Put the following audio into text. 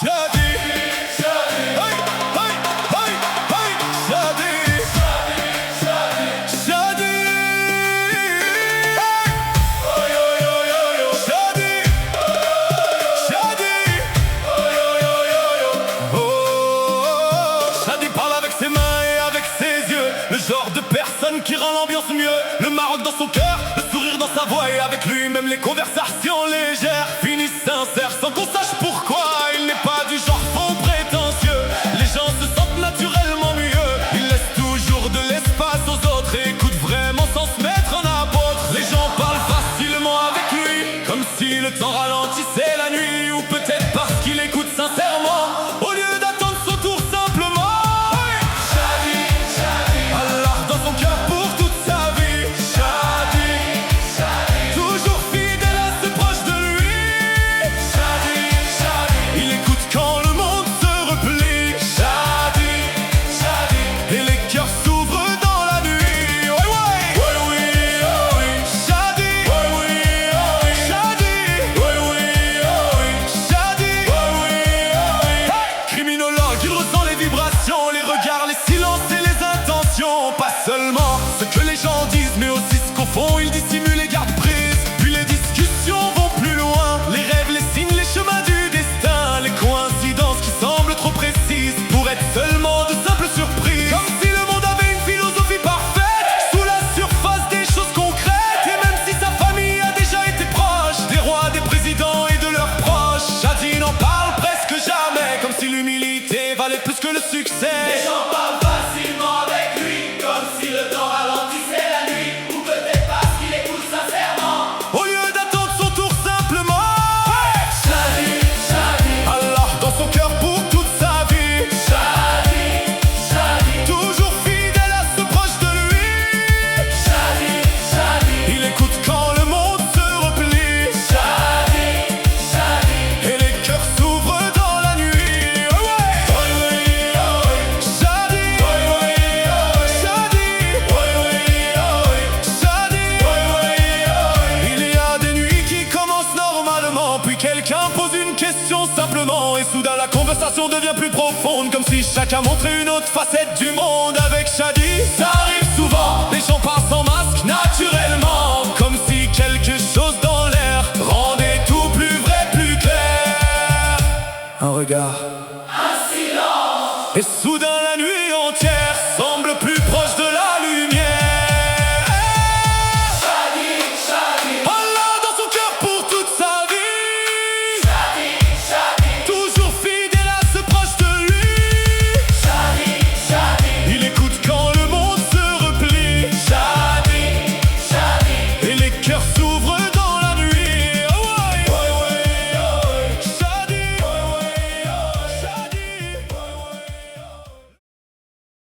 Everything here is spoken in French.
Shadi, hey, hey, hey, hey, Shadi, Shadi, hey, oh yo yo yo yo, Shadi, Shadi, oh yo yo yo yo, oh. Shadi parle avec ses mains et avec ses yeux, le genre de personne qui rend l'ambiance mieux. Le Maroc dans son cœur, le sourire dans sa voix, et avec lui même les conversations légères finissent sincères sans qu'on sache pourquoi. Il n'est pas du genre faux prétentieux, les gens se sentent naturellement mieux. Il laisse toujours de l'espace aux autres et écoute vraiment sans se mettre en apôtre. Les gens parlent facilement avec lui, comme si le temps ralentissait la nuit, ou peut-être parce qu'il écoute sincèrement au lieu d'attendre son tour simplement. Hey, Shadi, Shadi, Allah dans son cœur pour toute sa vie. Shadi, Shadi, toujours fidèle à ce proche de lui. Shadi, Shadi, il écoute quand le monde se replie. Shadi, Shadi, et les cœurs s'ouvrent dans la nuit. Ouais, ouais, ouais, oui, oh oui. Shadi, ouais, oui, oh oui. Shadi, ouais, oui, oh oui. Shadi, ouais, oui, oh oui. Hey, criminologue, il ressent les vibrations, les regards, les silences et les intentions. Pas seulement ce que les gens disent, mais aussi ce qu'au fond ils dissimulent et gardent prise. Puis les discussions vont plus loin, les rêves, les signes, les chemins du destin, les coïncidences qui semblent trop précises pour être seulement de simples surprises. Comme si le monde avait une philosophie parfaite, sous la surface des choses concrètes. Et même si sa famille a déjà été proche des rois, des présidents et de leurs proches, Shadi n'en parle presque jamais, comme si l'humilité valait plus que le succès. Les gens parlent facilement avec lui, comme si le temps ralentissait la nuit, ou peut-être parce qu'il écoute sincèrement. Au lieu d'attendre son tour simplement. Hey, Shadi, Shadi, Allah dans son cœur pour toute sa vie. Shadi, Shadi, Toujours fidèle à ce proche de lui. Shadi, Shadi, Il écoute quand le monde se replie, Shadi, Shadi, et les cœurs s'ouvrent dans la nuit. Oh ouais. Oh oui, oh oui. Shadi, oh oui, oh oui. Shadi, oh oui, oh oui. Shadi, oh oui, oh oui. Il y a des nuits qui commencent normalement, puis quelqu'un pose une question simplement, et soudain la conversation devient plus profonde, comme si chacun montrait une autre facette du monde. Avec Shadi, ça arrive souvent, les gens parlent sans masque naturellement, comme si quelque chose dans l'air rendait tout plus vrai, plus clair. Un regard, un silence. et soudain la